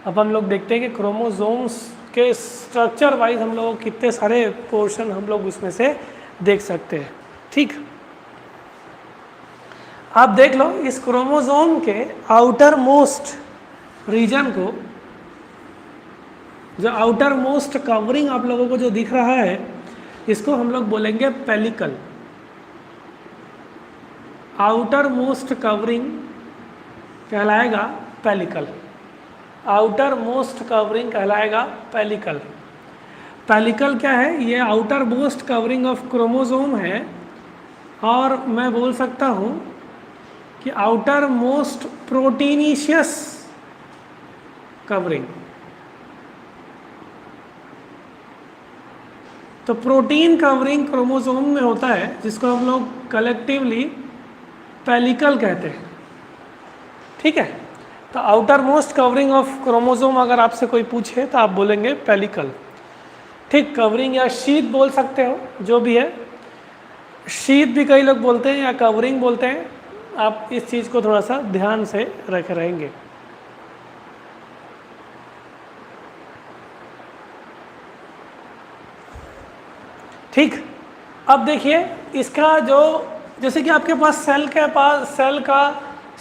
अब हम लोग देखते हैं कि क्रोमोसोम्स के स्ट्रक्चर वाइज हम लोग कितने सारे पोर्शन हम लोग उसमें से देख सकते हैं। ठीक, आप देख लो इस क्रोमोसोम के आउटर मोस्ट रीजन को, जो आउटर मोस्ट कवरिंग आप लोगों को जो दिख रहा है, इसको हम लोग बोलेंगे पेलिकल। आउटर मोस्ट कवरिंग कहलाएगा पेलिकल। आउटर मोस्ट कवरिंग कहलाएगा पेलिकल। पेलिकल क्या है? ये outer most covering of chromosome है, और मैं बोल सकता हूँ कि आउटर मोस्ट प्रोटीनिशियस कवरिंग। तो प्रोटीन कवरिंग क्रोमोसोम में होता है, जिसको हम लोग कलेक्टिवली पेलिकल कहते हैं। ठीक है, तो outer most covering of chromosome अगर आपसे कोई पूछे तो आप बोलेंगे पेलिकल। ठीक, कवरिंग या शीट बोल सकते हो, जो भी है। शीट भी कई लोग बोलते हैं या कवरिंग बोलते हैं। आप इस चीज़ को थोड़ा सा ध्यान से रख रहेंगे। ठीक, अब देखिए इसका जो, जैसे कि आपके पास सेल का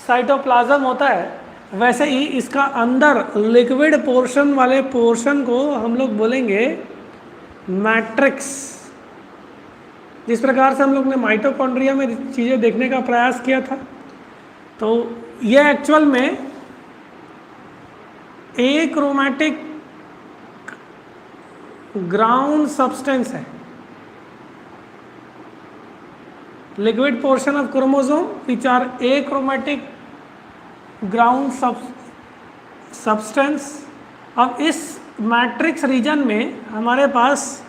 साइटोप्लाज्म होता है, वैसे ही इसका अंदर लिक्विड पोर्शन वाले पोर्शन को हम लोग बोलेंगे मैट्रिक्स। जिस प्रकार से हम लोग ने माइटोकॉन्ड्रिया में चीज़ें देखने का प्रयास किया था, तो ये एक्चुअल में एक्रोमैटिक ग्राउंड सब्सटेंस है। Liquid portion of chromosome which are achromatic ground substance. अब इस मैट्रिक्स रीजन में हमारे पास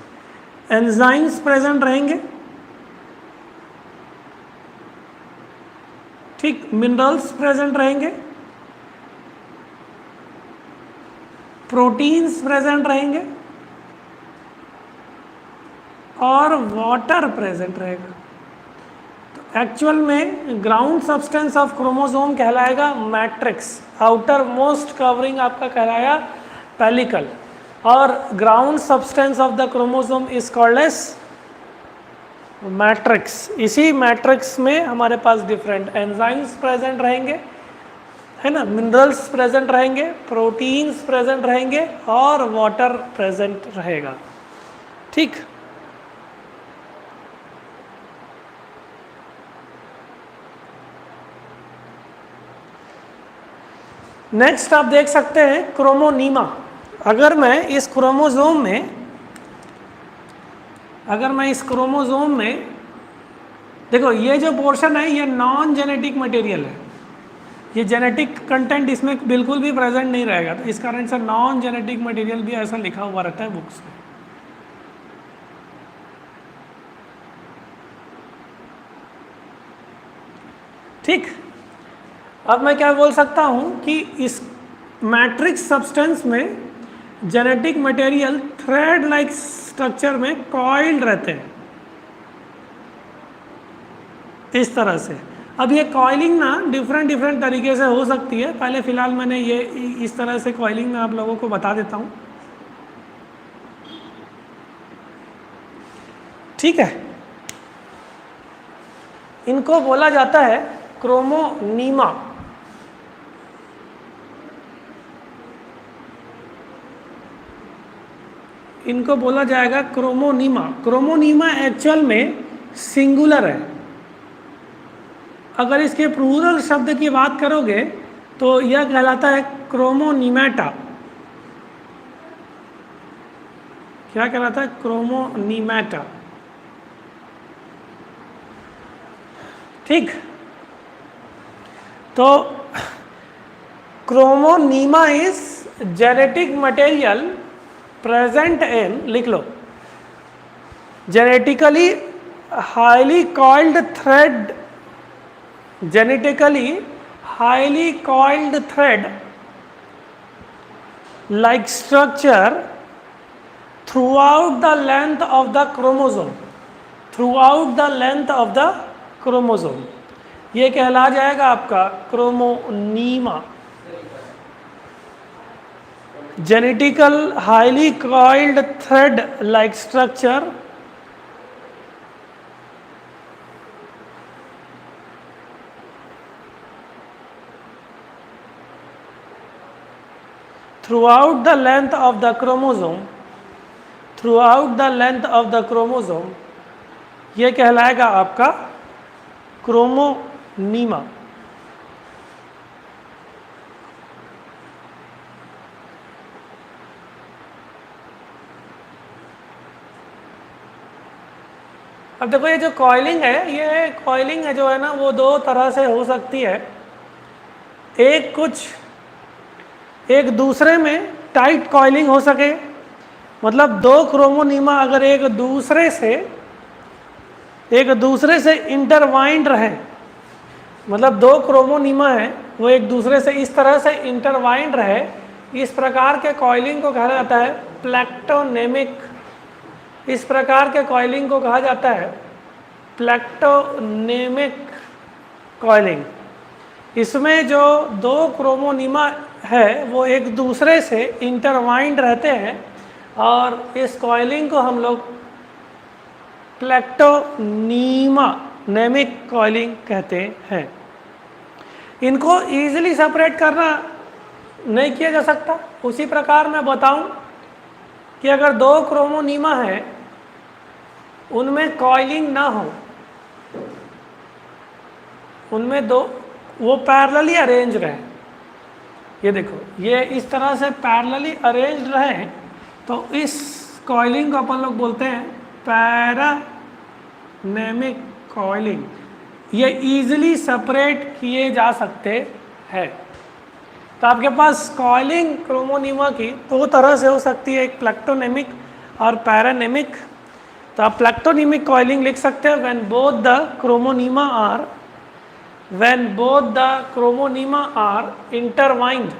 एंजाइम्स प्रेजेंट रहेंगे। ठीक, मिनरल्स प्रेजेंट रहेंगे, प्रोटीन्स प्रेजेंट रहेंगे, और वाटर प्रेजेंट रहेगा। एक्चुअल में ग्राउंड सब्सटेंस ऑफ क्रोमोसोम कहलाएगा मैट्रिक्स। आउटर मोस्ट कवरिंग आपका कहलाया पेलिकल, और ground substance of the chromosome is called as matrix. इसी मैट्रिक्स में हमारे पास डिफरेंट एंजाइम्स प्रेजेंट रहेंगे, है ना, मिनरल्स प्रेजेंट रहेंगे, प्रोटीन्स प्रेजेंट रहेंगे, और वाटर प्रेजेंट रहेगा। ठीक, नेक्स्ट आप देख सकते हैं क्रोमोनीमा। अगर मैं इस क्रोमोसोम में देखो, ये जो पोर्शन है ये नॉन जेनेटिक मटेरियल है। ये जेनेटिक कंटेंट इसमें बिल्कुल भी प्रेजेंट नहीं रहेगा, तो इस कारण से नॉन जेनेटिक मटेरियल भी ऐसा लिखा हुआ रहता है बुक्स में। ठीक, अब मैं क्या बोल सकता हूँ कि इस मैट्रिक्स सब्सटेंस में genetic material thread like structure में कॉइल्ड रहते हैं, इस तरह से। अब ये कॉइलिंग ना डिफरेंट तरीके से हो सकती है। पहले फिलहाल मैंने ये इस तरह से कॉइलिंग में आप लोगों को बता देता हूँ। ठीक है, इनको बोला जाता है क्रोमोनीमा। इनको बोला जाएगा क्रोमोनीमा। क्रोमोनीमा एक्चुअल में सिंगुलर है। अगर इसके प्लूरल शब्द की बात करोगे तो यह कहलाता है क्रोमोनीमेटा। क्या कहलाता है? क्रोमोनीमेटा। ठीक, तो chromonema is genetic material present in, लिख लो, genetically highly coiled thread, genetically highly coiled thread like structure throughout the length of the chromosome, throughout the length of the chromosome, ये कहला जाएगा आपका chromonema. Genetical highly coiled thread like structure throughout the length of the chromosome, throughout the length of the chromosome, ये कहलाएगा आपका क्रोमोनीमा। अब देखो ये जो कॉइलिंग है, ये कॉइलिंग है जो है ना, वो दो तरह से हो सकती है। एक दूसरे में टाइट कॉइलिंग हो सके, मतलब दो क्रोमोनीमा अगर एक दूसरे से इंटरवाइंड रहे, मतलब दो क्रोमोनीमा है वो एक दूसरे से इस तरह से इंटरवाइंड रहे, इस प्रकार के कॉइलिंग को कहा जाता है प्लेक्टोनेमिक। इस प्रकार के कॉइलिंग को कहा जाता है प्लेक्टोनेमिक कॉइलिंग। इसमें जो दो क्रोमोनीमा है वो एक दूसरे से इंटरवाइंड रहते हैं और इस कॉइलिंग को हम लोग प्लेक्टोनीमा नेमिक कॉइलिंग कहते हैं। इनको ईजिली सेपरेट करना नहीं किया जा सकता। उसी प्रकार मैं बताऊं कि अगर दो क्रोमोनीमा है उनमें कॉइलिंग ना हो, उनमें दो वो पैरेलली अरेंज रहे, ये देखो ये इस तरह से पैरेलली अरेंज रहे तो इस कॉइलिंग को अपन लोग बोलते हैं पैरानेमिक कॉइलिंग। ये इजीली सेपरेट किए जा सकते हैं। तो आपके पास कॉइलिंग क्रोमोनीमा की दो तरह से हो सकती है, एक प्लेक्टोनेमिक और पैरानेमिक। तो आप प्लेक्टोनेमिक कॉइलिंग लिख सकते हैं when both the chromonema are intertwined,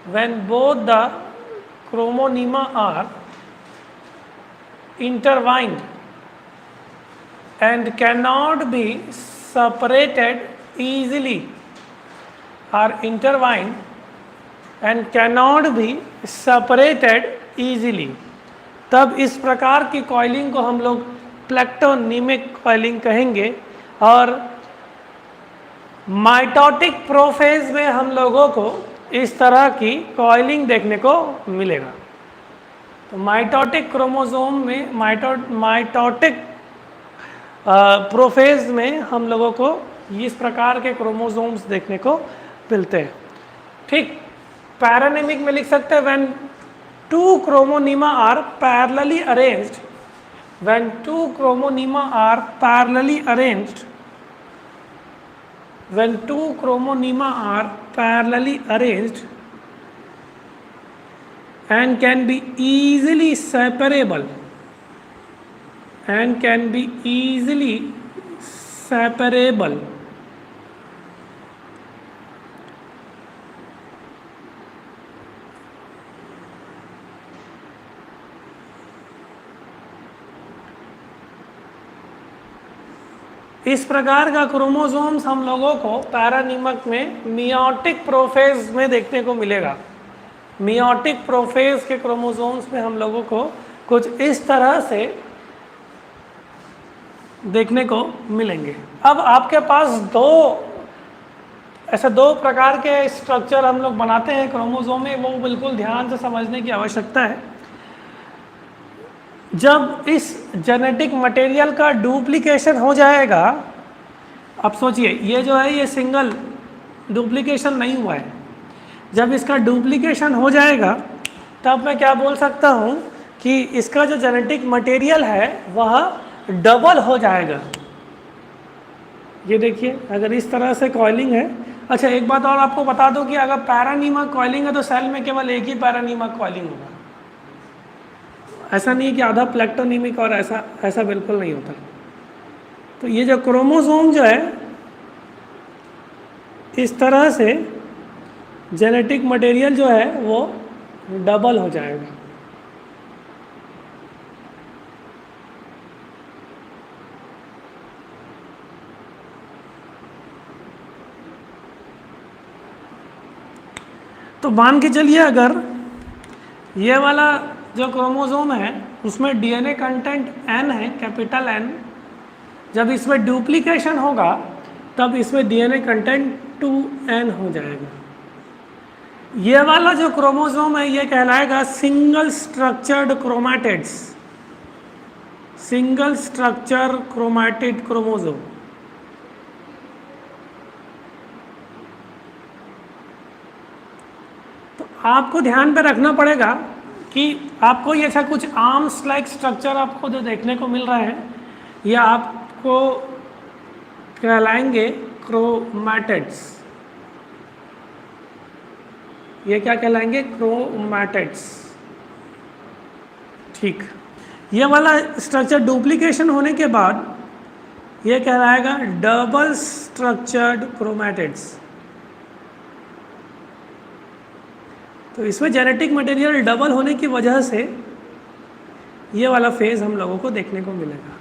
when both the chromosoma are intertwined and cannot be separated easily, are intertwined and cannot be separated easily, तब इस प्रकार की कॉइलिंग को हम लोग प्लेक्टोनेमिक कॉइलिंग कहेंगे। और माइटोटिक प्रोफेज में हम लोगों को इस तरह की कॉइलिंग देखने को मिलेगा। तो माइटोटिक क्रोमोसोम में माइटोटिक प्रोफेज में हम लोगों को इस प्रकार के क्रोमोसोम्स देखने को मिलते हैं। ठीक, पैरानेमिक में लिख सकते हैं when two chromonema are parallelly arranged, when two chromosoma are parallelly arranged, when two chromosoma are parallelly arranged and can be easily separable, and can be easily separable, इस प्रकार का क्रोमोसोम्स हम लोगों को पैरानीमिक में मियोटिक प्रोफेज में देखने को मिलेगा। मियोटिक प्रोफेज के क्रोमोसोम्स में हम लोगों को कुछ इस तरह से देखने को मिलेंगे। अब आपके पास दो प्रकार के स्ट्रक्चर हम लोग बनाते हैं क्रोमोसोम में, वो बिल्कुल ध्यान से समझने की आवश्यकता है। जब इस जेनेटिक मटेरियल का डुप्लीकेशन हो जाएगा, अब सोचिए ये जो है ये सिंगल डुप्लीकेशन नहीं हुआ है, जब इसका डुप्लीकेशन हो जाएगा तब मैं क्या बोल सकता हूँ कि इसका जो जेनेटिक मटेरियल है वह डबल हो जाएगा। ये देखिए अगर इस तरह से कॉइलिंग है। अच्छा एक बात और आपको बता दूं कि अगर पैरानीमिक कॉइलिंग है तो सेल में केवल एक ही पैरानीमिक कॉइलिंग होगा। ऐसा नहीं है कि आधा प्लेक्टोनेमिक और ऐसा बिल्कुल नहीं होता। तो ये जो क्रोमोसोम जो है इस तरह से जेनेटिक मटेरियल जो है वो डबल हो जाएगा। तो मान के चलिए अगर ये वाला जो क्रोमोसोम है उसमें डीएनए कंटेंट n है, कैपिटल N, जब इसमें डुप्लीकेशन होगा तब इसमें डीएनए कंटेंट 2n हो जाएगा। ये वाला जो क्रोमोसोम है ये कहलाएगा single structured chromatids, single structure chromatid chromosome. तो आपको ध्यान पे रखना पड़ेगा कि आपको ये ऐसा कुछ आर्म्स लाइक स्ट्रक्चर आपको जो देखने को मिल रहा है ये आपको कहलाएंगे क्रोमैटिड्स। ये क्या कहलाएंगे? क्रोमैटिड्स। ठीक, ये वाला स्ट्रक्चर डुप्लीकेशन होने के बाद ये कहलाएगा डबल स्ट्रक्चर्ड क्रोमैटिड्स। तो इसमें जेनेटिक मटेरियल डबल होने की वजह से ये वाला फेज हम लोगों को देखने को मिलेगा।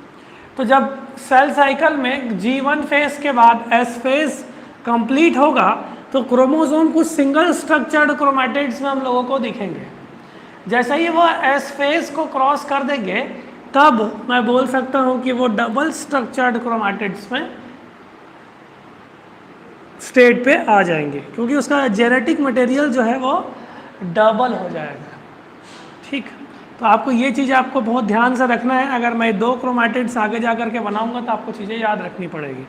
तो जब सेल साइकिल में G1 फेज के बाद S फेज कंप्लीट होगा तो क्रोमोसोम कुछ सिंगल स्ट्रक्चर्ड क्रोमैटिड्स में हम लोगों को दिखेंगे। जैसे ही वो S फेज को क्रॉस कर देंगे तब मैं बोल सकता हूं कि वो डबल स्ट्रक्चर्ड क्रोमैटिड्स में स्टेट पे आ जाएंगे, क्योंकि उसका जेनेटिक मटेरियल जो है वो डबल हो जाएगा। ठीक, तो आपको ये चीज़ आपको बहुत ध्यान से रखना है। अगर मैं 2 क्रोमैटिड्स आगे जा करके बनाऊंगा तो आपको चीज़ें याद रखनी पड़ेगी।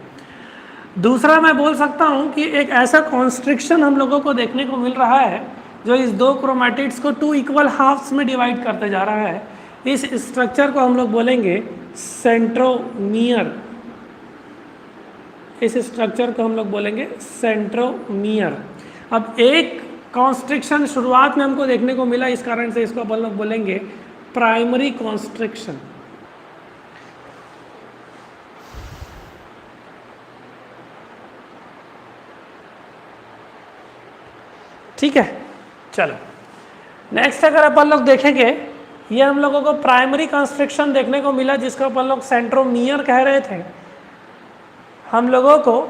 दूसरा मैं बोल सकता हूँ कि एक ऐसा कॉन्स्ट्रिक्शन हम लोगों को देखने को मिल रहा है जो इस 2 क्रोमैटिड्स को 2 इक्वल हाफ्स में डिवाइड करते जा रहा है। इस स्ट्रक्चर को हम लोग बोलेंगे सेंट्रोमियर। इस स्ट्रक्चर को हम लोग बोलेंगे सेंट्रोमियर। अब एक कॉन्स्ट्रिक्शन शुरुआत में हमको देखने को मिला, इस कारण से इसको अपन लोग बोलेंगे प्राइमरी कॉन्स्ट्रिक्शन। ठीक है, चलो नेक्स्ट अगर अपन लोग देखेंगे, ये हम लोगों को प्राइमरी कॉन्स्ट्रिक्शन देखने को मिला जिसको अपन लोग सेंट्रोमियर कह रहे थे। हम लोगों को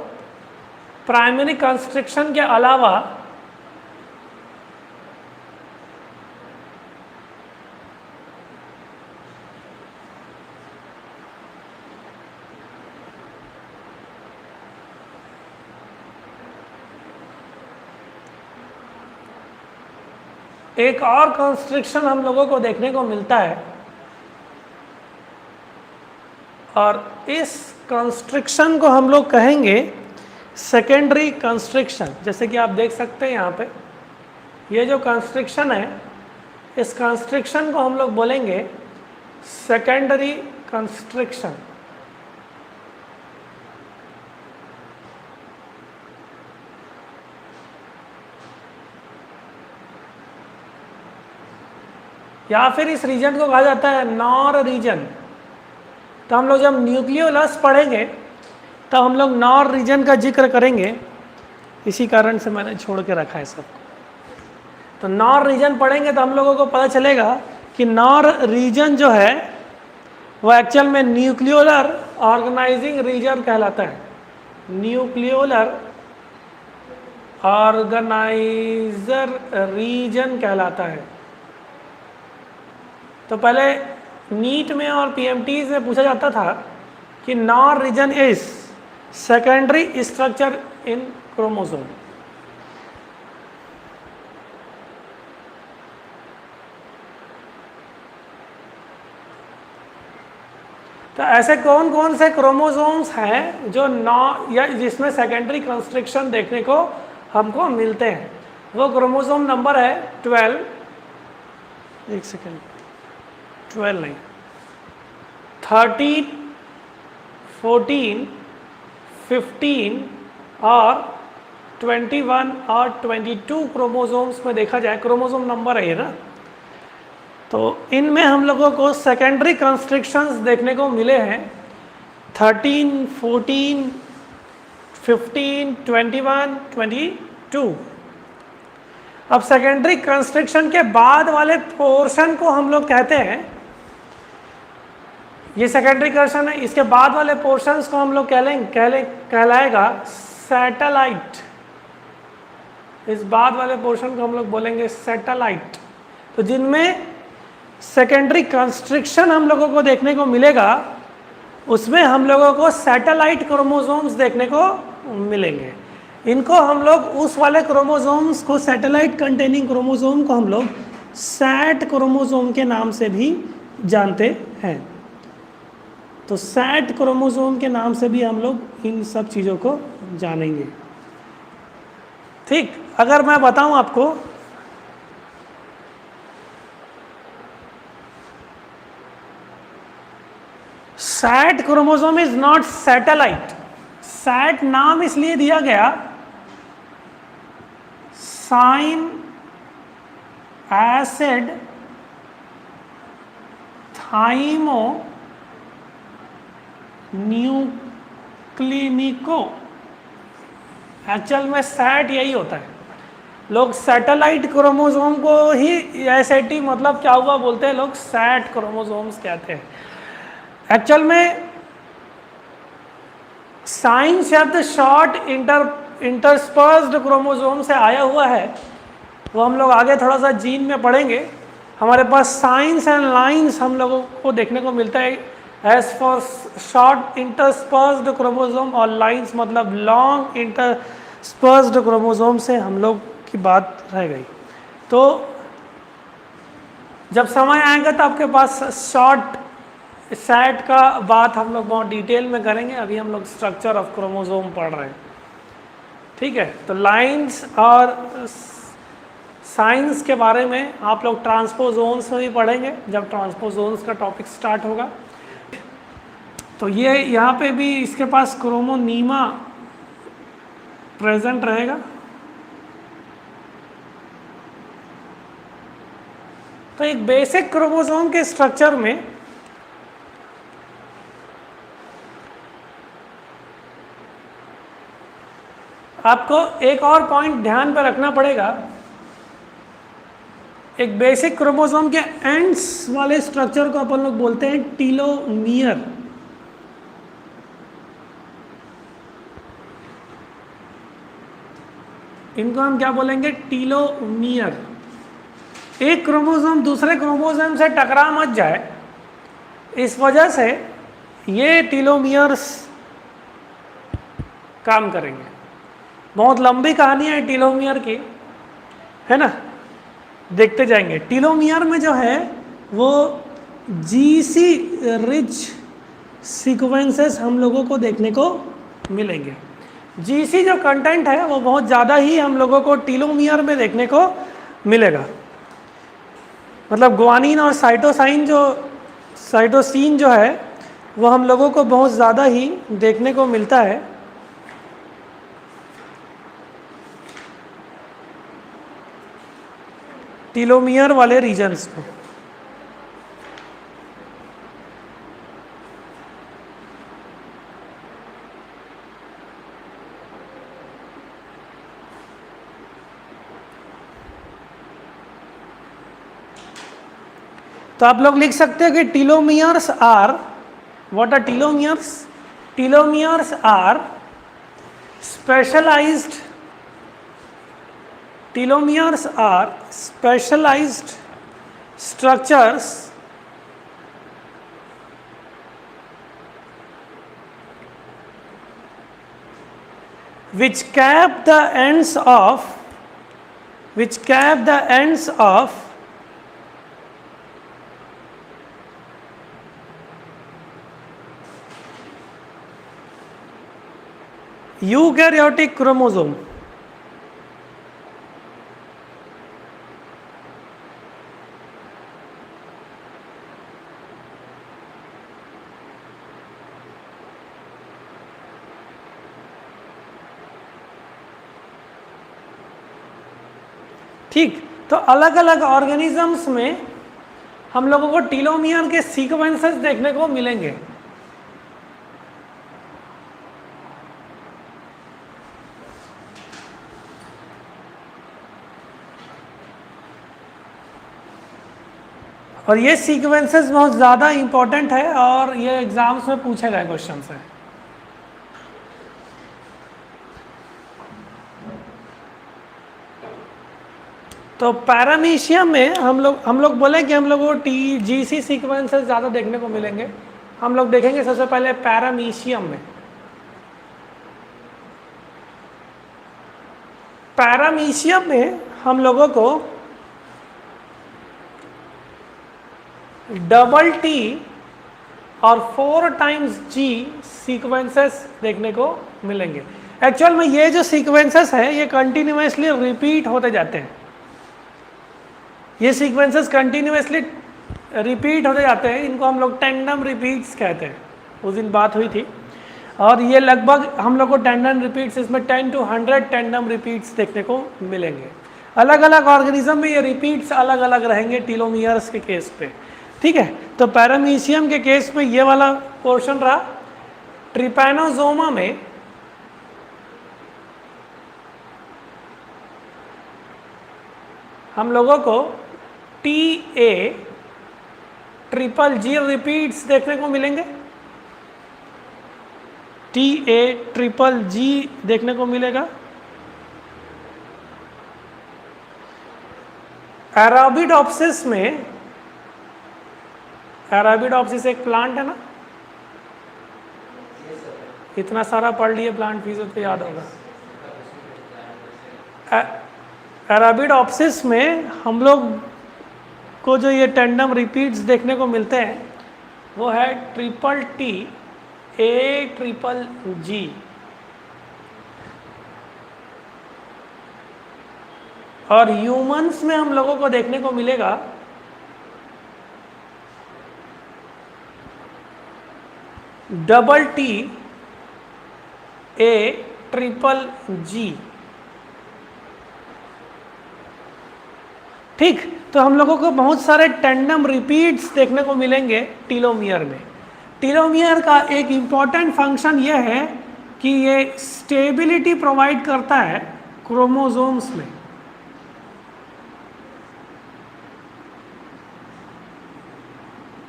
प्राइमरी कॉन्स्ट्रिक्शन के अलावा एक और कॉन्स्ट्रिक्शन हम लोगों को देखने को मिलता है, और इस कॉन्स्ट्रिक्शन को हम लोग कहेंगे सेकेंडरी कॉन्स्ट्रिक्शन। जैसे कि आप देख सकते हैं यहाँ पे ये जो कॉन्स्ट्रिक्शन है, इस कॉन्स्ट्रिक्शन को हम लोग बोलेंगे सेकेंडरी कॉन्स्ट्रिक्शन। या फिर इस रीजन को कहा जाता है नॉर रीजन। तो हम लोग जब न्यूक्लियोलस पढ़ेंगे तब हम लोग नॉर रीजन का जिक्र करेंगे, इसी कारण से मैंने छोड़ के रखा है सबको। तो नॉर रीजन पढ़ेंगे तो हम लोगों को पता चलेगा कि नॉर रीजन जो है वो एक्चुअल में न्यूक्लियोलर ऑर्गेनाइजिंग रीजन कहलाता है। न्यूक्लियोलर ऑर्गेनाइजर रीजन कहलाता है। तो पहले नीट में और पीएमटीज में पूछा जाता था कि NOR region is secondary structure in chromosome. तो ऐसे कौन कौन से क्रोमोसोम्स हैं जो या जिसमें सेकेंडरी कंस्ट्रक्शन देखने को हमको मिलते हैं? वो क्रोमोसोम नंबर है 12, एक सेकेंड, 12 नहीं, 13, 14, 15 और 21 और 22 क्रोमोसोम्स में देखा जाए, क्रोमोसोम नंबर है ये ना। तो इनमें हम लोगों को सेकेंडरी कंस्ट्रक्शंस देखने को मिले हैं 13, 14, 15, 21, 22। अब सेकेंडरी कंस्ट्रक्शन के बाद वाले पोर्शन को हम लोग कहते हैं, ये सेकेंडरी कंस्ट्रक्शन है, इसके बाद वाले पोर्शंस को हम लोग कहलाएगा सैटेलाइट। इस बाद वाले पोर्शन को हम लोग बोलेंगे सैटेलाइट। तो जिनमें सेकेंडरी कंस्ट्रिक्शन हम लोगों को देखने को मिलेगा, उसमें हम लोगों को सैटेलाइट क्रोमोसोम्स देखने को मिलेंगे। इनको हम लोग उस वाले क्रोमोसोम्स को, सैटेलाइट कंटेनिंग क्रोमोसोम को हम लोग सैट क्रोमोसोम के नाम से भी जानते हैं। तो सैट क्रोमोसोम के नाम से भी हम लोग इन सब चीज़ों को जानेंगे। ठीक, अगर मैं बताऊं आपको SAT chromosome is not satellite. SAT नाम इसलिए दिया गया, साइन एसिड थाइमो न्यूक्लिनिको, एक्चुअल में सैट यही होता है। लोग सैटेलाइट क्रोमोसोम को ही एसएटी मतलब क्या हुआ बोलते हैं, लोग सैट क्रोमोसोम्स कहते हैं। एक्चुअल में साइन शब्द शॉर्ट इंटरस्पर्स्ड क्रोमोसोम से आया हुआ है, वो हम लोग आगे थोड़ा सा जीन में पढ़ेंगे। हमारे पास साइंस एंड लाइंस हम लोगों को देखने को मिलता है एज फॉर शॉर्ट इंटरस्पर्स्ड क्रोमोसोम, और लाइंस मतलब लॉन्ग इंटरस्पर्स्ड क्रोमोसोम से हम लोग की बात रह गई। तो जब समय आएगा तो आपके पास शॉर्ट सैट का बात हम लोग बहुत डिटेल में करेंगे। अभी हम लोग स्ट्रक्चर ऑफ क्रोमोसोम पढ़ रहे हैं, ठीक है। तो लाइंस और साइंस के बारे में आप लोग ट्रांसपोजोन्स में भी पढ़ेंगे जब ट्रांसपोजोन्स का टॉपिक स्टार्ट होगा। तो ये यहाँ पे भी इसके पास क्रोमोनीमा प्रेजेंट रहेगा। तो एक बेसिक क्रोमोसोम के स्ट्रक्चर में आपको एक और पॉइंट ध्यान पर रखना पड़ेगा। एक बेसिक क्रोमोसोम के एंड्स वाले स्ट्रक्चर को अपन लोग बोलते हैं टीलोमियर। इनको हम क्या बोलेंगे, टीलोमियर। एक क्रोमोसोम दूसरे क्रोमोसोम से टकरा मत जाए, इस वजह से ये टीलोमियर्स काम करेंगे। बहुत लंबी कहानी है टीलोमियर की, है ना, देखते जाएंगे। टीलोमियर में जो है वो जीसी रिच सीक्वेंसेस हम लोगों को देखने को मिलेंगे। जीसी जो कंटेंट है वो बहुत ज़्यादा ही हम लोगों को टीलोमियर में देखने को मिलेगा। मतलब ग्वानिन और साइटोसिन जो है वो हम लोगों को बहुत ज़्यादा ही देखने को मिलता है। टीलोमियर वाले रीजन्स को। तो आप लोग लिख सकते हैं कि telomeres are, what are telomeres? Telomeres are specialised, telomeres are specialized structures which cap the ends of eukaryotic chromosome। ठीक, तो अलग अलग ऑर्गेनिजम्स में हम लोगों को टीलोमियर के सीक्वेंसेस देखने को मिलेंगे। और ये सीक्वेंसेस बहुत ज़्यादा इंपॉर्टेंट है और ये एग्जाम्स में पूछे गए क्वेश्चन है। तो पैरामीशियम में हम लोग बोले कि हम लोग को TGC सीक्वेंसेस ज़्यादा देखने को मिलेंगे। हम लोग देखेंगे सबसे पहले पैरामीशियम में। पैरामीशियम में हम लोगों को डबल T और 4 टाइम्स G सीक्वेंसेस देखने को मिलेंगे। एक्चुअल में ये जो सीक्वेंसेस है ये कंटिन्यूसली रिपीट होते जाते हैं। ये सीक्वेंसेस कंटिन्यूसली रिपीट होते जाते हैं, इनको हम लोग टेंडम रिपीट्स कहते हैं। उस दिन बात हुई थी। और ये लगभग हम लोग को टेंडम रिपीट्स, इसमें 10 to 100 टेंडम रिपीट्स देखने को मिलेंगे। अलग अलग ऑर्गेनिज्म में ये रिपीट्स अलग अलग रहेंगे टीलोमियर्स के केस पे, ठीक है। तो पैरामीशियम के केस में ये वाला पोर्शन रहा। ट्रिपैनोसोमा में हम लोगों को TA ट्रिपल G रिपीट्स देखने को मिलेंगे। TA ट्रिपल G देखने को मिलेगा। अराबिडोप्सिस में, अराबिडोप्सिस एक प्लांट है ना, इतना सारा पढ़ लिए प्लांट फिजिक्स तो याद होगा। अराबिडोप्सिस में हम लोग को जो ये टेंडम रिपीट्स देखने को मिलते हैं वो है triple T A triple G। और ह्यूमंस में हम लोगों को देखने को मिलेगा double T A triple G। ठीक, तो हम लोगों को बहुत सारे टेंडम रिपीट्स देखने को मिलेंगे टीलोमियर में। टीलोमियर का एक इम्पॉर्टेंट फंक्शन यह है कि ये स्टेबिलिटी प्रोवाइड करता है क्रोमोसोम्स में।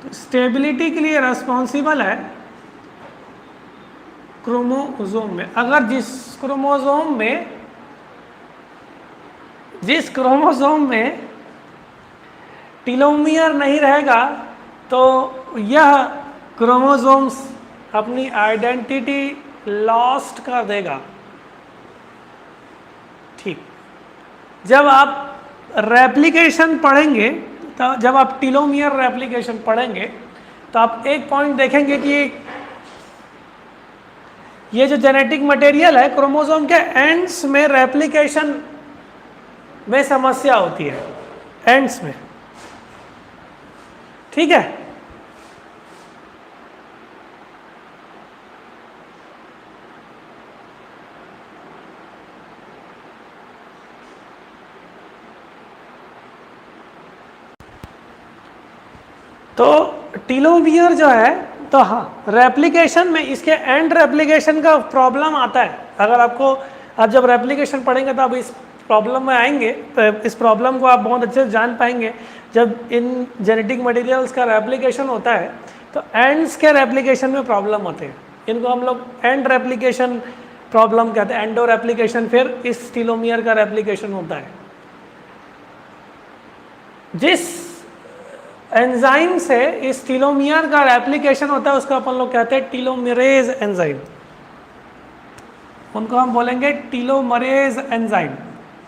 तो स्टेबिलिटी के लिए रिस्पॉन्सिबल है क्रोमोसोम में। अगर जिस क्रोमोसोम में टीलोमियर नहीं रहेगा तो यह क्रोमोसोम्स अपनी आइडेंटिटी लॉस्ट कर देगा। ठीक, जब आप रेप्लिकेशन पढ़ेंगे, तो जब आप टीलोमियर रेप्लिकेशन पढ़ेंगे तो आप एक पॉइंट देखेंगे कि ये जो जेनेटिक मटेरियल है क्रोमोसोम के एंड्स में रेप्लिकेशन में समस्या होती है, एंड्स में, ठीक है। तो टीलोमियर जो है, तो हाँ, रेप्लिकेशन में इसके एंड रेप्लिकेशन का प्रॉब्लम आता है। अगर आप जब रेप्लिकेशन पढ़ेंगे तो आप इस प्रॉब्लम में आएंगे, तो इस प्रॉब्लम को आप बहुत अच्छे से जान पाएंगे। जब इन जेनेटिक मटेरियल्स का रेप्लिकेशन होता है तो एंड्स के रेप्लिकेशन में प्रॉब्लम होते हैं। इनको हम लोग एंड रेप्लिकेशन प्रॉब्लम कहते हैं, एंडो रेप्लिकेशन, फिर इस टीलोमियर का रेप्लिकेशन होता है। जिस एंजाइम से इस टीलोमियर का रेप्लिकेशन होता है उसको अपन लोग कहते हैं टीलोमरेज एंजाइम। उनको हम बोलेंगे टीलोमरेज एंजाइम।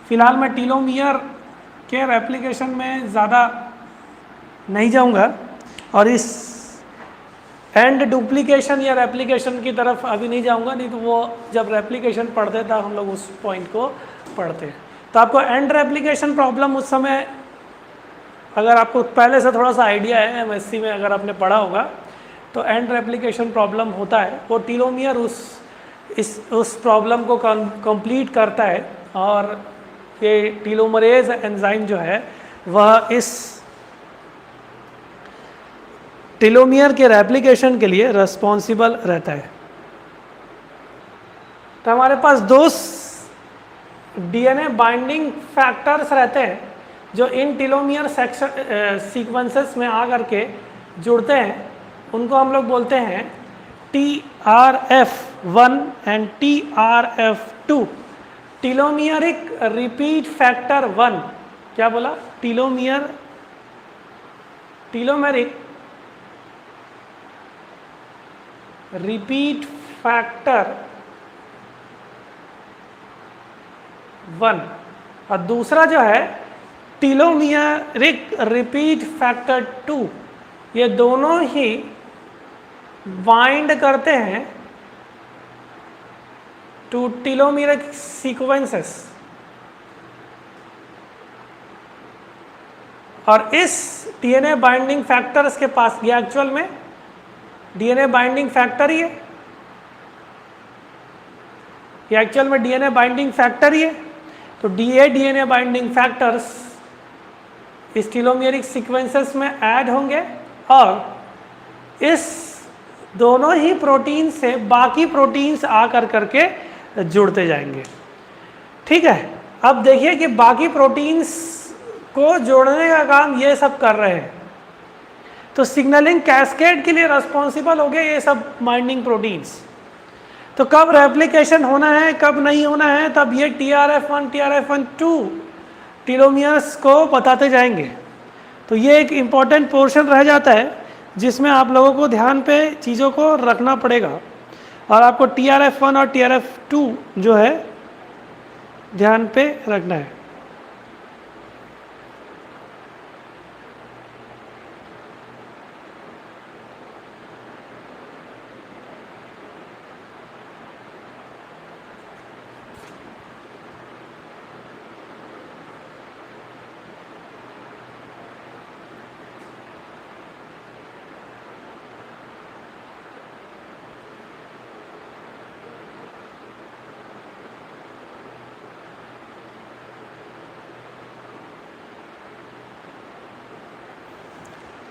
फिलहाल मैं टीलोमियर के रेप्लिकेशन में ज़्यादा नहीं जाऊंगा और इस एंड डुप्लीकेशन या रेप्लिकेशन की तरफ अभी नहीं जाऊंगा, नहीं तो वो जब रेप्लिकेशन पढ़ते तब हम लोग उस पॉइंट को पढ़ते हैं। तो आपको एंड रेप्लिकेशन प्रॉब्लम उस समय, अगर आपको पहले से थोड़ा सा आइडिया है, MSc में अगर आपने पढ़ा होगा, तो एंड रेप्लिकेशन प्रॉब्लम होता है। वो टीलोमियर उस प्रॉब्लम को कंप्लीट करता है और ये टीलोमरेज एंजाइम जो है वह इस टीलोमियर के रेप्लिकेशन के लिए रिस्पॉन्सिबल रहता है। तो हमारे पास दो DNA बाइंडिंग फैक्टर्स रहते हैं जो इन टीलोमियर सीक्वेंसेस में आकर के जुड़ते हैं। उनको हम लोग बोलते हैं TRF1 and TRF2, टीलोमियरिक repeat factor 1 क्या बोला, टीलोमेरिक रिपीट फैक्टर 1 और दूसरा जो है टीलोमेरिक रिपीट फैक्टर 2, ये दोनों ही बाइंड करते हैं टू टीलोमेरिक सीक्वेंसेस। और इस डीएनए बाइंडिंग फैक्टर्स के पास, ये एक्चुअल में डीएनए बाइंडिंग फैक्टर ही है, ये एक्चुअल में डीएनए बाइंडिंग फैक्टर ही है। तो डीएनए बाइंडिंग फैक्टर्स इस टीलोमेरिक सीक्वेंसेस में ऐड होंगे और इस दोनों ही प्रोटीन से बाकी प्रोटीन्स आकर करके जुड़ते जाएंगे। ठीक है, अब देखिए कि बाकी प्रोटीन्स को जोड़ने का काम ये सब कर रहे हैं। तो सिग्नलिंग कैस्केड के लिए रिस्पॉन्सिबल हो गए ये सब बाइंडिंग प्रोटीन्स। तो कब रेप्लिकेशन होना है कब नहीं होना है, तब ये TRF1 TRF1-2 टीलोमियर्स को बताते जाएंगे। तो ये एक इम्पॉर्टेंट पोर्शन रह जाता है जिसमें आप लोगों को ध्यान पे चीज़ों को रखना पड़ेगा और आपको TRF1 और TRF2 जो है ध्यान पे रखना है।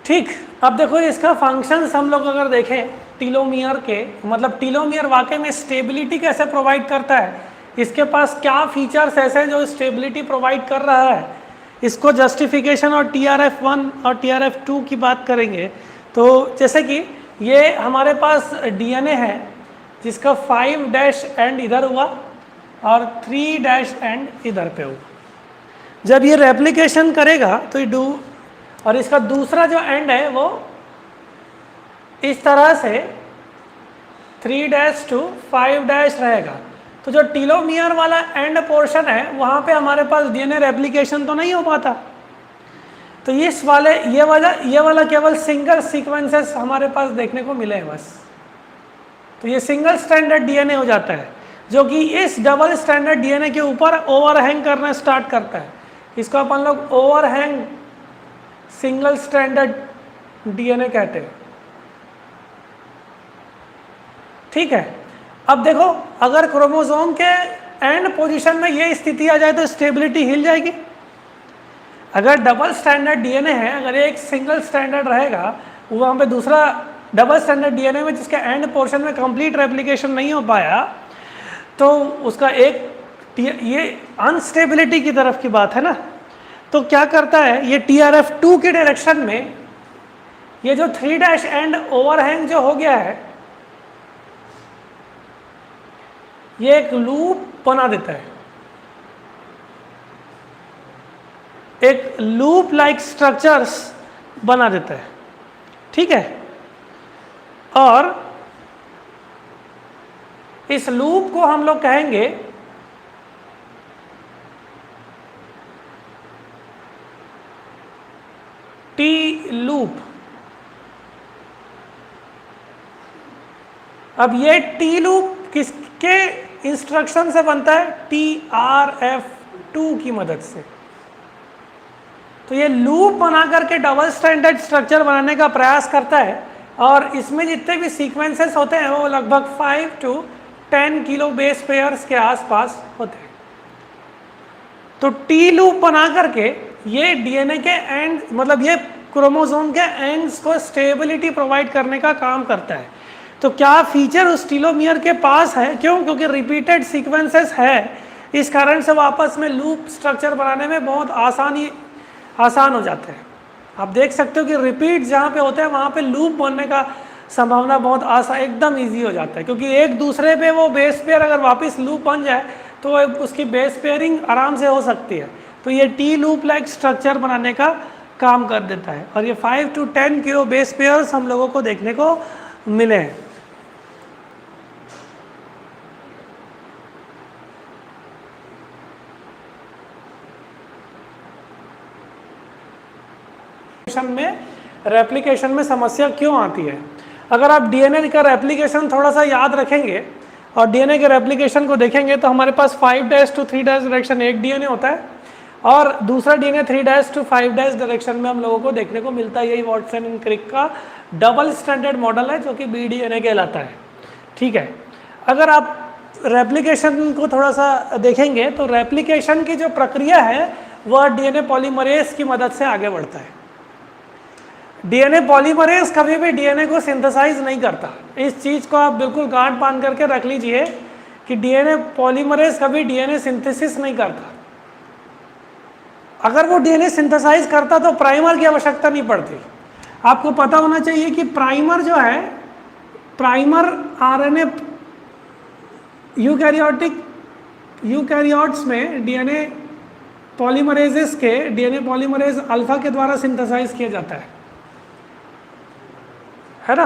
ठीक, अब देखो इसका फंक्शंस हम लोग अगर देखें टीलोमियर के, मतलब टीलोमियर वाकई में स्टेबिलिटी कैसे प्रोवाइड करता है, इसके पास क्या फीचर्स ऐसे हैं जो स्टेबिलिटी प्रोवाइड कर रहा है, इसको जस्टिफिकेशन और TRF1 और TRF2 की बात करेंगे। तो जैसे कि ये हमारे पास DNA है जिसका 5' एंड इधर हुआ और 3' एंड इधर पे हुआ। जब ये रेप्लिकेशन करेगा तो ये डू, और इसका दूसरा जो एंड है वो इस तरह से 3' to 5' रहेगा। तो जो टीलोमियर वाला एंड पोर्शन है वहाँ पे हमारे पास DNA रेप्लिकेशन तो नहीं हो पाता। तो इस वाले ये वाला केवल सिंगल सीक्वेंसेस हमारे पास देखने को मिले हैं बस। तो ये सिंगल स्ट्रैंडेड DNA हो जाता है जो कि इस डबल स्ट्रैंडेड DNA के ऊपर ओवरहैंग करना स्टार्ट करता है। इसको अपन लोग ओवरहैंग सिंगल स्ट्रैंडेड DNA कहते हैं। ठीक है, अब देखो अगर क्रोमोसोम के एंड पोजीशन में ये स्थिति आ जाए तो स्टेबिलिटी हिल जाएगी। अगर डबल स्टैंडर्ड DNA है, अगर एक सिंगल स्टैंडर्ड रहेगा वहाँ पे दूसरा डबल स्टैंडर्ड DNA में जिसके एंड पोर्शन में कंप्लीट रेप्लिकेशन नहीं हो पाया तो उसका एक ये अनस्टेबिलिटी की तरफ की बात है ना। तो क्या करता है ये TRF2 के डायरेक्शन में ये जो 3' एंड ओवरहैंग जो हो गया है ये एक लूप बना देता है, एक लूप लाइक स्ट्रक्चर्स बना देता है। ठीक है, और इस लूप को हम लोग कहेंगे टी लूप। अब ये टी लूप किसके इंस्ट्रक्शन से बनता है, TRF2 की मदद से। तो ये लूप बना करके डबल स्टैंडर्ड स्ट्रक्चर बनाने का प्रयास करता है और इसमें जितने भी सीक्वेंसेस होते हैं वो लगभग 5 to 10 किलो बेस पेयर्स के आसपास होते हैं। तो टी लूप बना करके ये DNA के एंड, मतलब ये क्रोमोसोम के एंड्स को स्टेबिलिटी प्रोवाइड करने का काम करता है। तो क्या फीचर उस टीलोमियर के पास है, क्यों? क्योंकि रिपीटेड सीक्वेंसेस है, इस कारण से वापस में लूप स्ट्रक्चर बनाने में बहुत आसान हो जाते हैं। आप देख सकते हो कि रिपीट जहाँ पे होते हैं वहाँ पे लूप बनने का संभावना बहुत आसान, एकदम इजी हो जाता है, क्योंकि एक दूसरे पे वो बेस पेयर अगर वापस लूप बन जाए तो उसकी बेस पेयरिंग आराम से हो सकती है। तो ये टी लूप लाइक स्ट्रक्चर बनाने का काम कर देता है। और ये 5 to 10 किलो बेस पेयर्स हम लोगों को देखने को मिले हैं। में रेप्लिकेशन में समस्या क्यों आती है? अगर आप डीएनए का रेप्लिकेशन थोड़ा सा याद रखेंगे और डीएनए के रेप्लिकेशन को देखेंगे तो हमारे पास 5' to 3' डायरेक्शन एक डीएनए होता है और दूसरा डीएनए 3' to 5' डायरेक्शन में हम लोगों को देखने को मिलता है। यही वॉटसन एंड क्रिक का डबल स्टैंडर्ड मॉडल है जो कि बीडीएनए कहलाता है। ठीक है, अगर आप रेप्लिकेशन को थोड़ा सा देखेंगे तो रेप्लिकेशन की जो प्रक्रिया है वह डीएनए पॉलीमरेज की मदद से आगे बढ़ता है। डीएनए पॉलीमरेज कभी भी डीएनए को सिंथेसाइज नहीं करता। इस चीज़ को आप बिल्कुल गांठ बांध करके रख लीजिए कि डीएनए पॉलीमरेज कभी डीएनए सिंथेसिस नहीं करता। अगर वो डीएनए सिंथेसाइज करता तो प्राइमर की आवश्यकता नहीं पड़ती। आपको पता होना चाहिए कि प्राइमर जो है, प्राइमर आरएनए यूकैरियोट्स में डीएनए पॉलीमरेजेस के डीएनए पॉलीमरेज अल्फा के द्वारा सिंथेसाइज किया जाता है ना।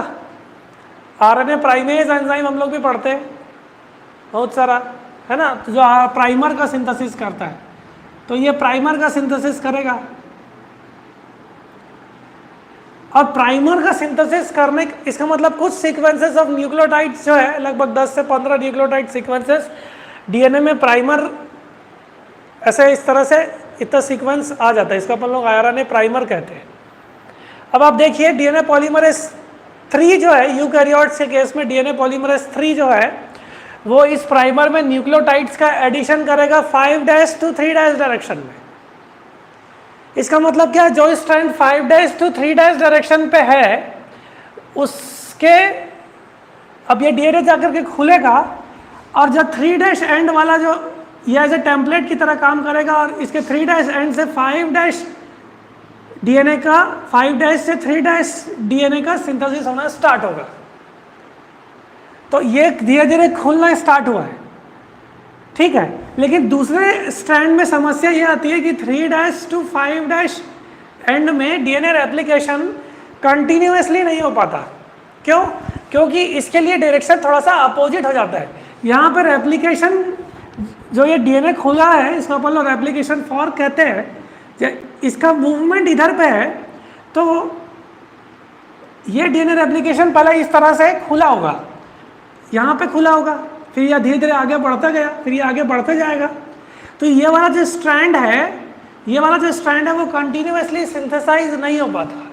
आरएनए प्राइमेज एंजाइम हम लोग भी पढ़ते हैं बहुत सारा, है ना, तो जो प्राइमर का सिंथेसिस करता है, तो ये प्राइमर का सिंथेसिस करेगा। और प्राइमर का सिंथेसिस करने, इसका मतलब कुछ सीक्वेंसेस ऑफ न्यूक्लियोटाइड्स जो है, लगभग 10 से 15 न्यूक्लियोटाइड सीक्वेंसेस डीएनए में प्राइमर ऐसे इस तरह से इतना सीक्वेंस आ जाता है। इसका अपन लोग आरएनए प्राइमर कहते हैं। अब आप देखिए डीएनए पॉलीमरेज 3 जो है, यूकैरियोट्स के केस में डीएनए पॉलीमरेज 3 जो है वो इस प्राइमर में न्यूक्लियोटाइड्स का एडिशन करेगा 5' to 3' डायरेक्शन में। इसका मतलब क्या है, जो स्ट्रैंड 5' to 3' डायरेक्शन पे है उसके, अब ये डीएनए जाकर के खुलेगा और जो 3' एंड वाला जो ये एज ए टेम्पलेट की तरह काम करेगा और इसके 3' एंड से 5' डीएनए का 5' से 3' डीएनए का सिंथेसिस होना स्टार्ट होगा। तो ये धीरे धीरे खुलना स्टार्ट हुआ है, ठीक है। लेकिन दूसरे स्ट्रैंड में समस्या ये आती है कि 3' to 5' एंड में डीएनए रेप्लिकेशन कंटिन्यूअसली नहीं हो पाता। क्यों? क्योंकि इसके लिए डायरेक्शन थोड़ा सा अपोजिट हो जाता है। यहाँ पर रेप्लिकेशन जो ये डीएनए खुला है इसको अपन लोग रेप्लिकेशन फॉर्क कहते हैं। इसका मूवमेंट इधर पे है तो ये डीएनए रेप्लिकेशन पहले इस तरह से खुला होगा, यहाँ पे खुला होगा, फिर यह धीरे धीरे आगे बढ़ता गया, फिर ये आगे बढ़ते जाएगा। तो ये वाला जो स्ट्रैंड है वो कंटिन्यूअसली सिंथेसाइज नहीं हो पाता।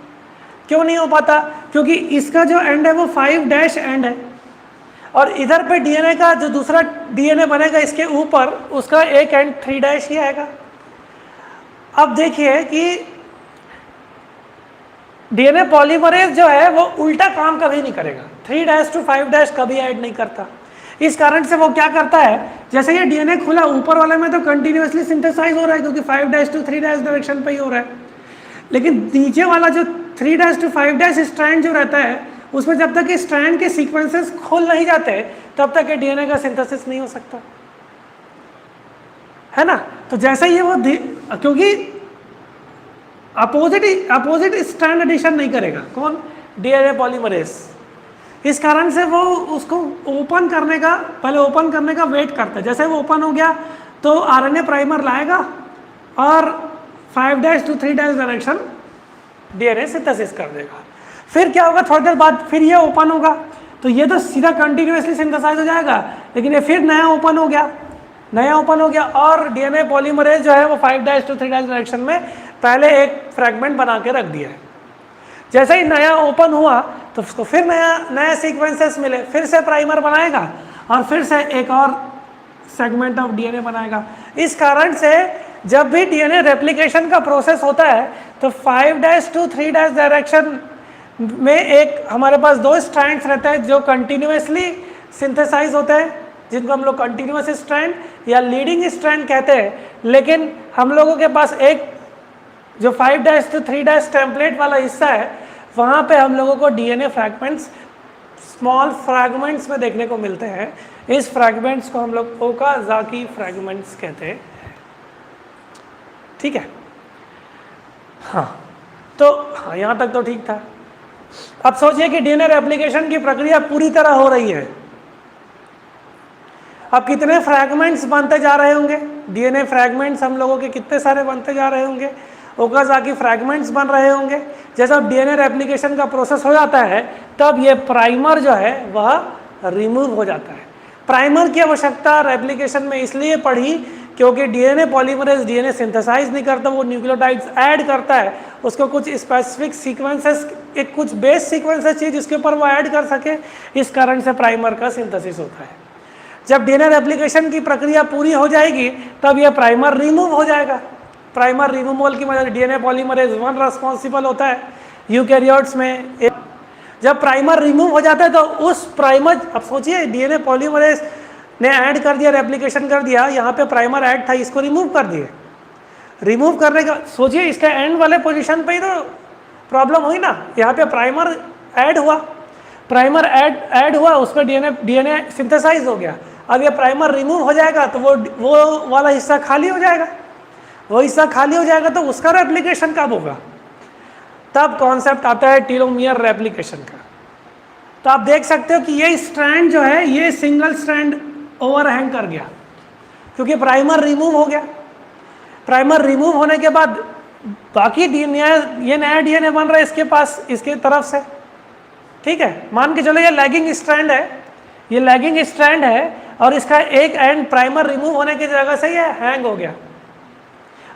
क्यों नहीं हो पाता? क्योंकि इसका जो एंड है वो 5' एंड है और इधर पे डीएनए का जो दूसरा डीएनए बनेगा इसके ऊपर उसका एक एंड 3' ही आएगा। अब देखिए कि डीएनए पॉलीमरेज जो है वो उल्टा काम कभी नहीं करेगा, 3' to 5' कभी ऐड नहीं करता। इस कारण से वो क्या करता है, जैसे ये डीएनए खुला ऊपर वाले में तो कंटिन्यूअसली सिंथेसाइज हो रहा है क्योंकि 5' to 3' डायरेक्शन पे ही हो रहा है, लेकिन नीचे वाला जो 3' to 5' स्ट्रैंड जो रहता है उसमें जब तक स्ट्रैंड के सीक्वेंसेस खुल नहीं जाते तब तक ये डीएनए का सिंथेसिस नहीं हो सकता, है ना। तो जैसे ही वो क्योंकि अपोजिट स्ट्रैंड एडिशन नहीं करेगा कौन, डीएनए पॉलीमरेज। इस कारण से वो उसको ओपन करने का, पहले ओपन करने का वेट करता है। जैसे वो ओपन हो गया तो आरएनए प्राइमर लाएगा और 5' to 3' डायरेक्शन डीएनए सिंथेसिस कर देगा। फिर क्या होगा, थोड़ी देर बाद फिर ये ओपन होगा तो ये तो सीधा कंटिन्यूअसली सिंथेसाइज हो जाएगा, लेकिन ये फिर नया ओपन हो गया और डीएनए पॉलीमरेज जो है वो 5' to 3' डायरेक्शन में पहले एक फ्रैगमेंट बना के रख दिया है। जैसे ही नया ओपन हुआ तो उसको फिर नया सीक्वेंसेस मिले, फिर से प्राइमर बनाएगा और फिर से एक और सेगमेंट ऑफ डीएनए बनाएगा। इस कारण से जब भी डीएनए रेप्लिकेशन का प्रोसेस होता है तो 5' to 3' डायरेक्शन में एक हमारे पास 2 स्ट्रैंड्स रहते हैं जो कंटिन्यूअसली सिंथेसाइज होते हैं, जिनको हम लोग कंटिन्यूअस स्ट्रैंड या लीडिंग स्ट्रैंड कहते हैं। लेकिन हम लोगों के पास एक जो 5' to 3' टेम्पलेट वाला हिस्सा है वहाँ पे हम लोगों को डीएनए फ्रैगमेंट्स स्मॉल फ्रैगमेंट्स में देखने को मिलते हैं। इस फ्रैगमेंट्स को हम लोग ओकाज़ाकी फ्रैगमेंट्स कहते हैं। ठीक है, हाँ तो हाँ यहाँ तक तो ठीक था। अब सोचिए कि डीएनए रेप्लिकेशन की प्रक्रिया पूरी तरह हो रही है। अब कितने फ्रैगमेंट्स बनते जा रहे होंगे, डीएनए फ्रैगमेंट्स हम लोगों के कितने सारे बनते जा रहे होंगे, ओकाज़की फ्रैगमेंट्स बन रहे होंगे। जैसा डीएनए रेप्लिकेशन का प्रोसेस हो जाता है तब ये प्राइमर जो है वह रिमूव हो जाता है। प्राइमर की आवश्यकता रेप्लिकेशन में इसलिए पड़ी क्योंकि डीएनए पॉलीमरेज डीएनए सिंथेसाइज नहीं करता, वो न्यूक्लियोटाइड्स ऐड करता है, उसको कुछ स्पेसिफिक सीक्वेंसेस, एक कुछ बेस सीक्वेंसेस चाहिए जिसके ऊपर वो ऐड कर सके, इस कारण से प्राइमर का सिंथेसिस होता है। जब डीएनए रेप्लिकेशन की प्रक्रिया पूरी हो जाएगी तब यह प्राइमर रिमूव हो जाएगा। प्राइमर रिमूवल की वजह से डीएनए पॉलीमरेज 1 रिस्पॉन्सिबल होता है यूकैरियोट्स में। जब प्राइमर रिमूव हो जाता है तो उस प्राइमर, अब सोचिए डीएनए पॉलीमरेज ने ऐड कर दिया, रेप्लिकेशन कर दिया, यहाँ पे प्राइमर ऐड था, इसको रिमूव कर दिए। रिमूव करने का सोचिए इसके एंड वाले पोजीशन पे ही तो प्रॉब्लम हुई ना, यहाँ पे प्राइमर ऐड हुआ, प्राइमर ऐड हुआ, उस पर डीएनए सिंथेसाइज हो गया। अब ये प्राइमर रिमूव हो जाएगा तो वो वाला हिस्सा खाली हो जाएगा, वो हिस्सा खाली हो जाएगा तो उसका रेप्लिकेशन कब होगा, तब कॉन्सेप्ट आता है टीलोमियर रेप्लिकेशन का। तो आप देख सकते हो कि ये स्ट्रैंड जो है ये सिंगल स्ट्रैंड ओवरहैंग कर गया क्योंकि प्राइमर रिमूव हो गया। प्राइमर रिमूव होने के बाद बाकी ये नया डीएनए बन रहा है इसके पास, इसके तरफ से, ठीक है। मान के चलो ये लैगिंग स्ट्रैंड है, ये लैगिंग स्ट्रैंड है और इसका एक एंड प्राइमर रिमूव होने की जगह से ये हैंग हो गया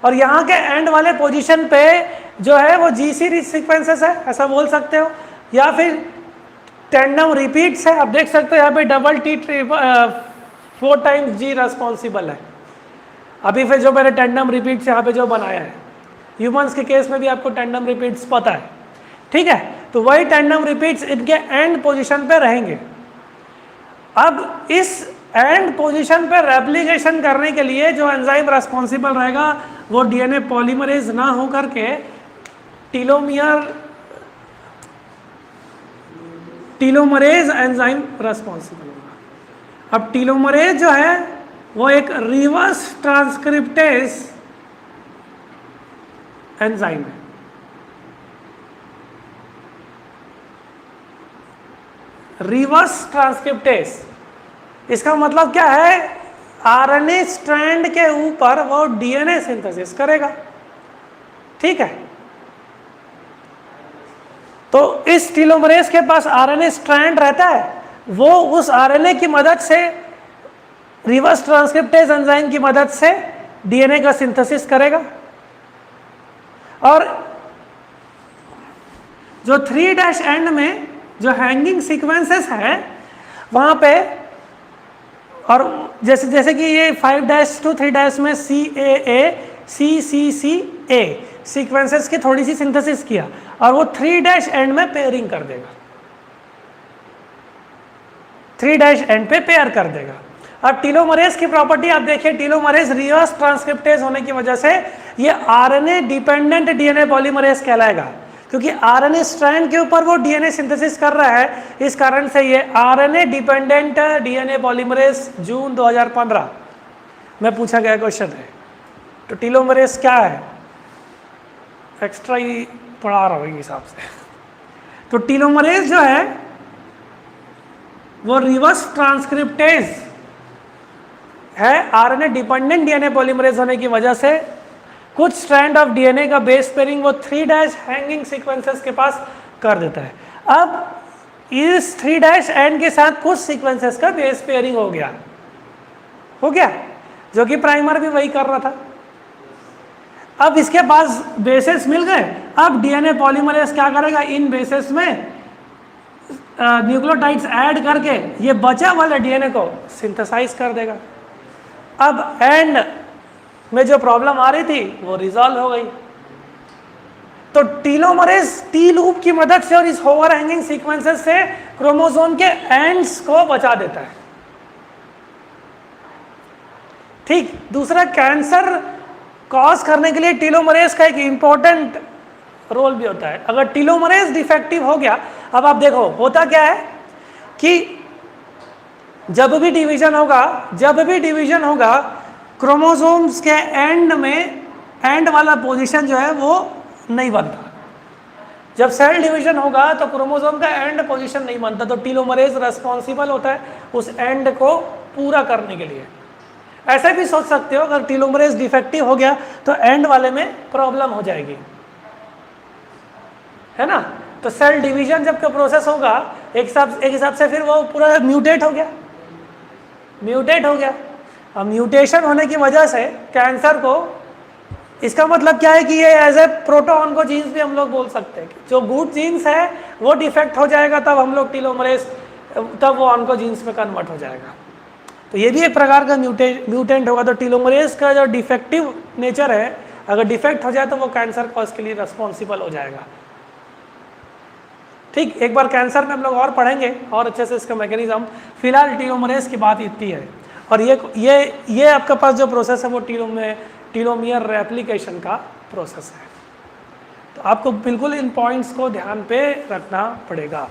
और यहाँ के एंड वाले पोजीशन पे जो है वो जीसी रिच सीक्वेंसेस है, ऐसा बोल सकते हो, या फिर टैंडम रिपीट्स है। आप देख सकते हो यहाँ पे डबल टी 4 टाइम्स जी रेस्पॉन्सिबल है। अभी फिर जो मैंने टैंडम रिपीट्स यहाँ पे जो बनाया है, ह्यूमंस के केस में भी आपको टैंडम रिपीट्स पता है, ठीक है। तो वही टैंडम रिपीट्स इनके एंड पोजीशन पे रहेंगे। अब इस एंड पोजीशन पे रेप्लिकेशन करने के लिए जो एंजाइम रेस्पॉन्सिबल रहेगा वो डीएनए पॉलीमरेज ना हो करके टीलोमरेज एंजाइम रेस्पॉन्सिबल होगा। अब टीलोमरेज जो है वो एक रिवर्स ट्रांसक्रिप्टेज एंजाइम है। रिवर्स ट्रांसक्रिप्टेज, इसका मतलब क्या है, आरएनए स्ट्रैंड के ऊपर वो डीएनए सिंथेसिस करेगा, ठीक है। तो इस टीलोमरेज के पास आरएनए स्ट्रैंड रहता है, वो उस आरएनए की मदद से, रिवर्स ट्रांसक्रिप्टेज एंजाइम की मदद से डीएनए का सिंथेसिस करेगा। और जो 3' एंड में जो हैंगिंग सीक्वेंसेस है वहाँ पे, और जैसे कि ये 5' to 3' में CAA CCCA सीक्वेंसेस की थोड़ी सी सिंथेसिस किया और वो 3' एंड में पेयरिंग कर देगा, 3' एंड पे पेयर कर देगा। अब टीलोमरेज की प्रॉपर्टी आप देखिए, टीलोमरेज रिवर्स ट्रांसक्रिप्टेज होने की वजह से ये आरएनए डिपेंडेंट डीएनए पॉलीमरेज कहलाएगा, क्योंकि आरएनए स्ट्रैंड के ऊपर वो डीएनए सिंथेसिस कर रहा है। इस कारण से ये आरएनए डिपेंडेंट डीएनए पॉलीमरेज जून 2015 में पूछा गया क्वेश्चन है। तो टीलोमरेज क्या है, एक्स्ट्रा ही पढ़ा रहा हूँ इस हिसाब से। तो टीलोमरेज जो है वो रिवर्स ट्रांसक्रिप्टेज है, आरएनए डिपेंडेंट डीएनए पॉलीमरेज होने की वजह से कुछ स्ट्रैंड ऑफ डीएनए का बेस पेयरिंग वो 3' हैंगिंग सीक्वेंसेस के पास कर देता है। अब इस 3' एंड के साथ कुछ सीक्वेंसेस का बेस पेयरिंग हो गया, जो कि प्राइमर भी वही कर रहा था। अब इसके पास बेसेस मिल गए, अब डीएनए पॉलीमरेज क्या करेगा, इन बेसेस में न्यूक्लियोटाइड्स ऐड करके ये बचा वाले डीएनए को सिंथेसाइज कर देगा। अब एंड में जो प्रॉब्लम आ रही थी वो रिजॉल्व हो गई। तो टीलोमरेज टी लूप की मदद से और इस ओवरहैंगिंग सीक्वेंसेस से क्रोमोसोम के एंड्स को बचा देता है, ठीक। दूसरा, कैंसर कॉज करने के लिए टीलोमरेज का एक इंपॉर्टेंट रोल भी होता है। अगर टीलोमरेज डिफेक्टिव हो गया, अब आप देखो होता क्या है कि जब भी डिवीजन होगा क्रोमोसोम्स के एंड में एंड वाला पोजीशन जो है वो नहीं बनता। जब सेल डिवीजन होगा तो क्रोमोसोम का एंड पोजीशन नहीं बनता, तो टीलोमरेज रेस्पॉन्सिबल होता है उस एंड को पूरा करने के लिए। ऐसे भी सोच सकते हो अगर टीलोमरेज डिफेक्टिव हो गया तो एंड वाले में प्रॉब्लम हो जाएगी, है ना। तो सेल डिवीजन जब का प्रोसेस होगा एक हिसाब से फिर वो पूरा म्यूटेट हो गया। अब म्यूटेशन होने की वजह से कैंसर को, इसका मतलब क्या है कि ये एज ए प्रोटो जीन्स भी हम लोग बोल सकते हैं कि जो गुड जीन्स है वो डिफेक्ट हो जाएगा, तब हम लोग टीलोमरेज, तब वो ऑन्कोजीन्स में कन्वर्ट हो जाएगा। तो ये भी एक प्रकार का म्यूटेंट होगा। तो टीलोमरेज का जो डिफेक्टिव नेचर है, अगर डिफेक्ट हो जाए तो वो कैंसर कॉज के लिए रिस्पॉन्सिबल हो जाएगा। ठीक, एक बार कैंसर में हम लोग और पढ़ेंगे और अच्छे से इसका मैकेनिज्म। फिलहाल टीलोमरेज की बात इतनी है। और ये आपके पास जो प्रोसेस है वो टीलोमियर रेप्लिकेशन का प्रोसेस है। तो आपको बिल्कुल इन पॉइंट्स को ध्यान पे रखना पड़ेगा।